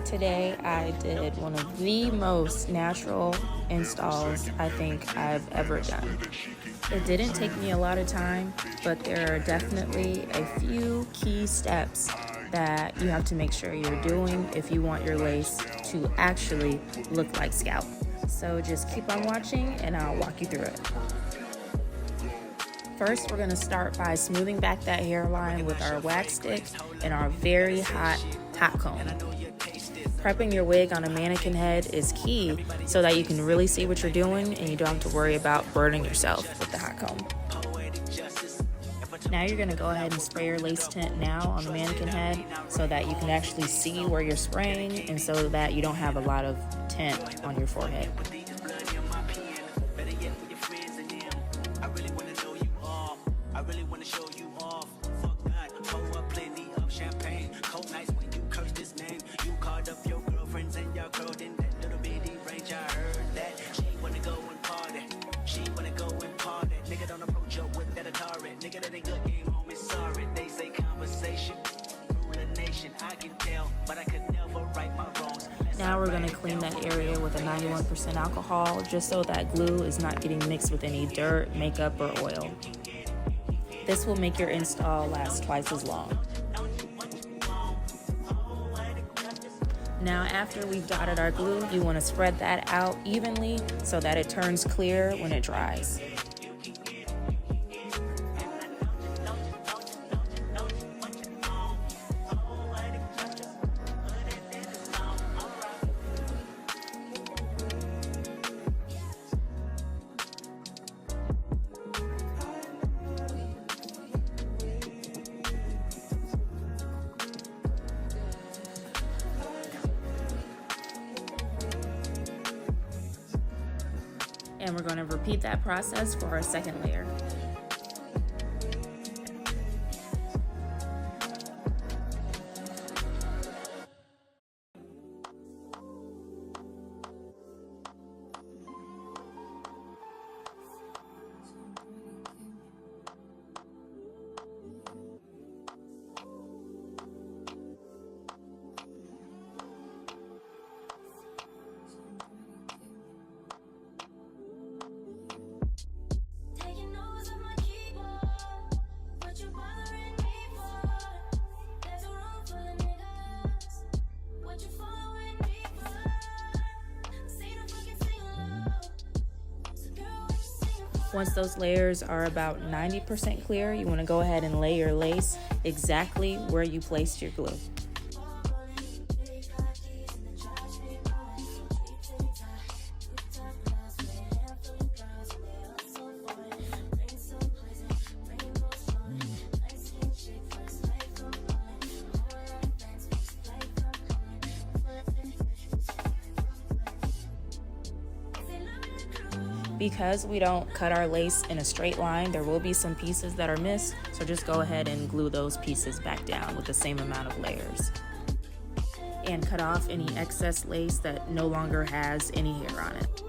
Today I did one of the most natural installs I think I've ever done. It didn't take me a lot of time, but there are definitely a few key steps that you have to make sure you're doing if you want your lace to actually look like scalp. So just keep on watching and I'll walk you through it. First, we're going to start by smoothing back that hairline with our wax stick and our very hot comb. Prepping your wig on a mannequin head is key so that you can really see what you're doing and you don't have to worry about burning yourself with the hot comb. Now you're going to go ahead and spray your lace tint now on the mannequin head so that you can actually see where you're spraying and so that you don't have a lot of tint on your forehead. Now we're going to clean that area with a 91% alcohol just so that glue is not getting mixed with any dirt, makeup, or oil. This will make your install last twice as long. Now after we've dotted our glue, you want to spread that out evenly so that it turns clear when it dries. And we're going to repeat that process for our second layer. Once those layers are about 90% clear, you want to go ahead and lay your lace exactly where you placed your glue. Because we don't cut our lace in a straight line, there will be some pieces that are missed, so just go ahead and glue those pieces back down with the same amount of layers. And cut off any excess lace that no longer has any hair on it.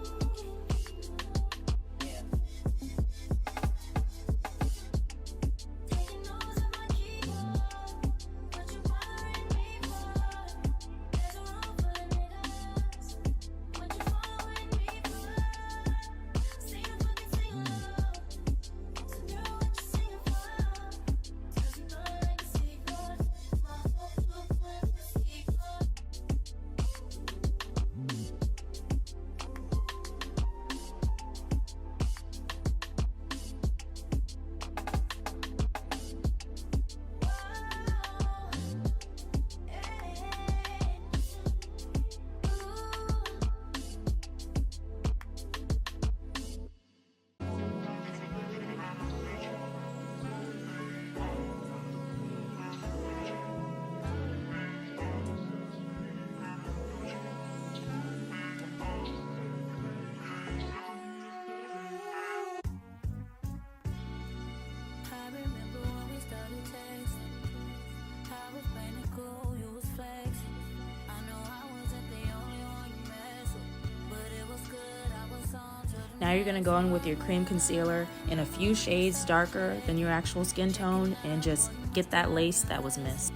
Now you're going to go in with your cream concealer in a few shades darker than your actual skin tone and just get that lace that was missed.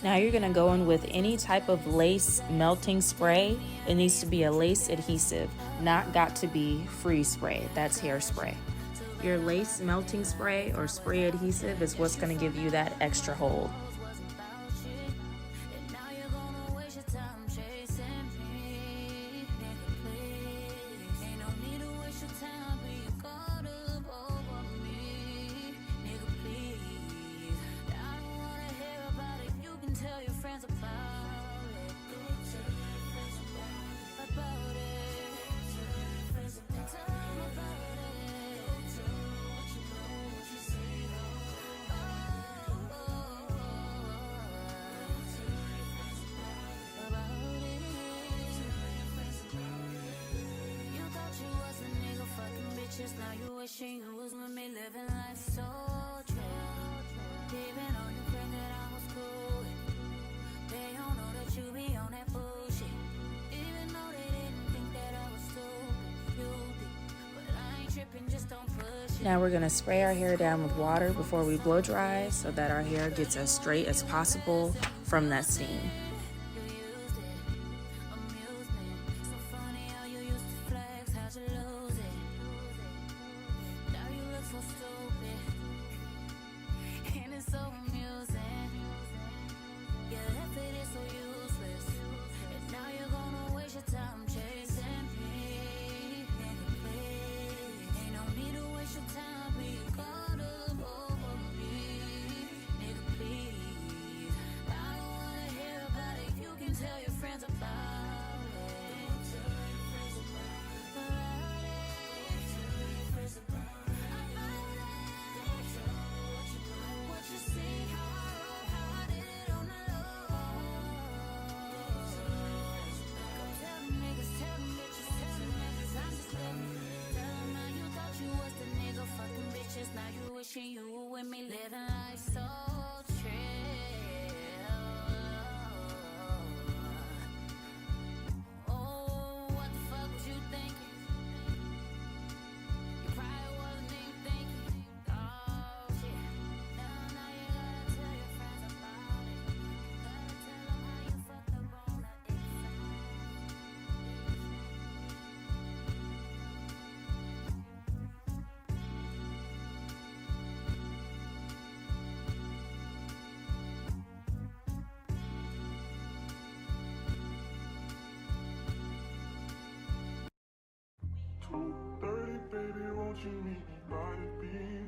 Now you're gonna go in with any type of lace melting spray. It needs to be a lace adhesive, not got to be free spray. That's hairspray. Your lace melting spray or spray adhesive is what's gonna give you that extra hold. Now you wishing you was with me, living life so true. Even on your friend that I was cool with. They don't know that you be on that bullshit. Even though they didn't think that I was stupid, you did. But I ain't tripping, just don't push it. Now we're gonna spray our hair down with water before we blow dry so that our hair gets as straight as possible from that steam. You with me, living life so chill. Oh, what the fuck was you thinking? You probably wasn't even thinking. Oh shit. Now you gotta tell your friends about it. Gotta tell them how you fucked up on the inside. Baby, won't you meet me by the beam?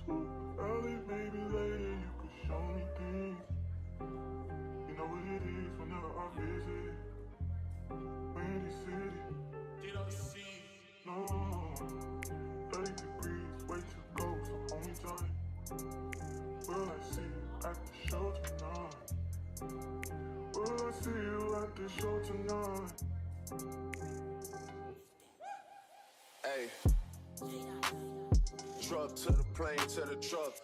Too early, maybe later you could show me things. You know what it is whenever I visit Windy City. Did I see? No, 30 degrees, way to go, so hold me tight. Will I see you at the show tonight? Will I see you at the show tonight? Hey. Truck to the plane, to the truck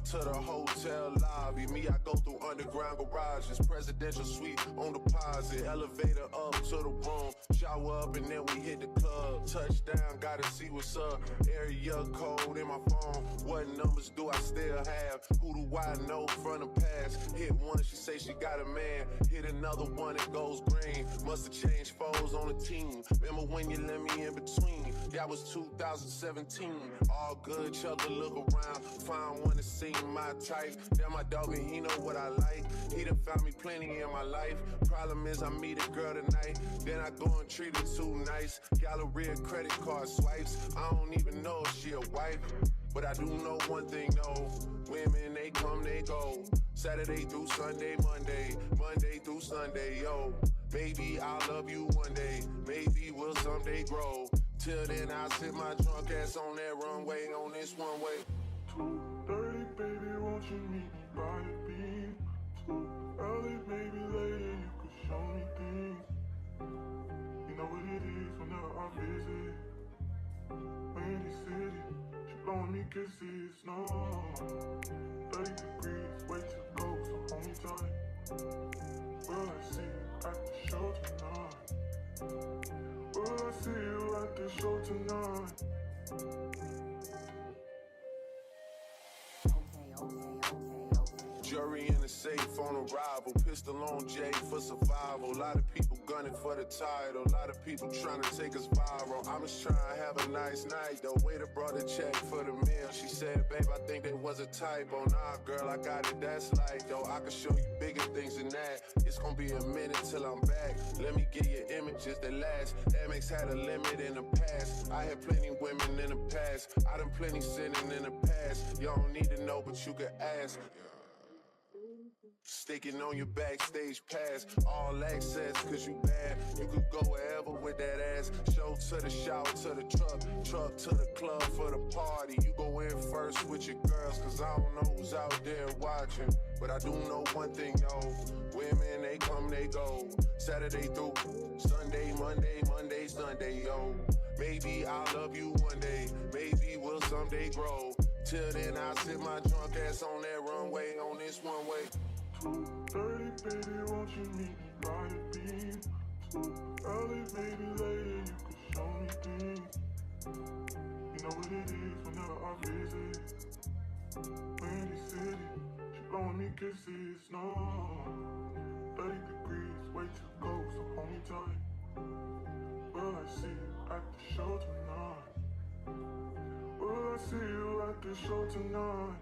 to the hotel lobby. Me, I go through underground garages, presidential suite on deposit, elevator up to the room, shower up and then we hit the club. Touchdown, gotta see what's up. Area code in my phone. What numbers do I still have? Who do I know from the past? Hit one, she say she got a man. Hit another one, it goes green. Must have changed foes on the team. Remember when you let me in between? That was 2017. All good, chuck a look around. Find one that seem my type. Damn, my dog, and he know what I like. He done found me plenty in my life. Problem is I meet a girl tonight, then I go and treat her too nice. Galleria credit card swipes. I don't even know if she a wife, but I do know one thing, no. Women, they come, they go. Saturday through Sunday, Monday through Sunday, yo. Baby, I'll love you one day. Maybe we'll someday grow. Till then, I'll sit my drunk ass on that runway, on this one way. 2:30, baby, won't you meet me by the beam? Too early, maybe later you could show me things. You know what it is whenever I visit Windy City. She blowing me kisses, no. 30 degrees, way to go, so hold me tight. Will I see you at the show tonight? Will I see you at the show tonight? Jury in the safe on arrival. Pistol on Jay for survival. A lot of people gunning for the title. A lot of people trying to take us viral. I'm just trying to have a nice night though. Waiter brought a check for the meal. She said, babe, I think there was a typo. Nah, girl, I got it, that's light though. I can show you bigger things than that. It's gonna be a minute till I'm back. Let me get you images that last. Amex had a limit in the past. I had plenty women in the past. I done plenty sinning in the past. You don't need to know, but you can ask. Sticking on your backstage pass, all access, cause you bad. You could go wherever with that ass. Show to the shower, to the truck to the club for the party. You go in first with your girls, cause I don't know who's out there watching. But I do know one thing, yo. Women, they come, they go. Saturday through Sunday, Monday, Sunday, yo. Maybe I'll love you one day, maybe we'll someday grow. Till then, I'll sit my drunk ass on that runway, on this one way. 2:30, baby, won't you meet me by the beam? Too early, maybe later, you could show me things. You know what it is whenever I visit. Windy City, she blowing me kisses, no. 30 degrees, way too cold, so hold me tight. Will I see you at the show tonight? Will I see you at the show tonight?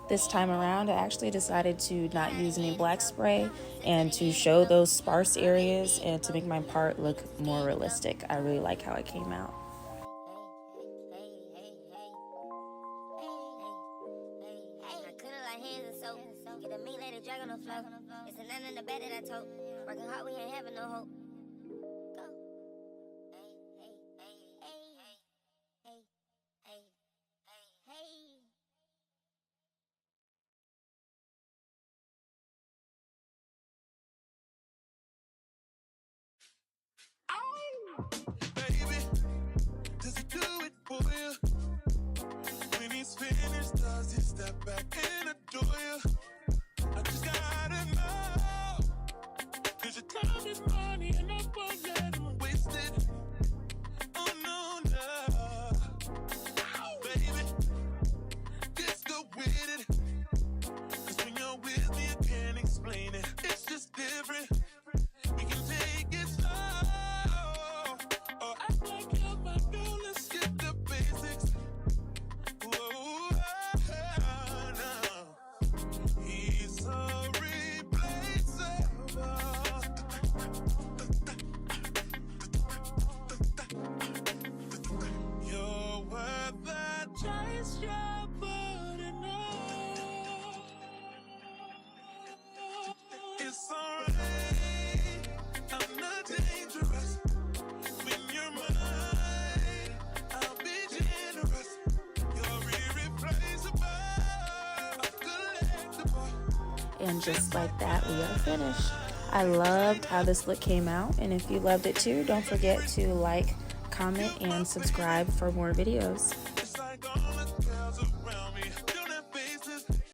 This time around, I actually decided to not use any black spray and to show those sparse areas and to make my part look more realistic. I really like how it came out. Baby, does he do it for you? When he's finished, does he step back and adore you? I just got And just like that, we are finished. I loved how this look came out, and if you loved it too, don't forget to like, comment, and subscribe for more videos. It's like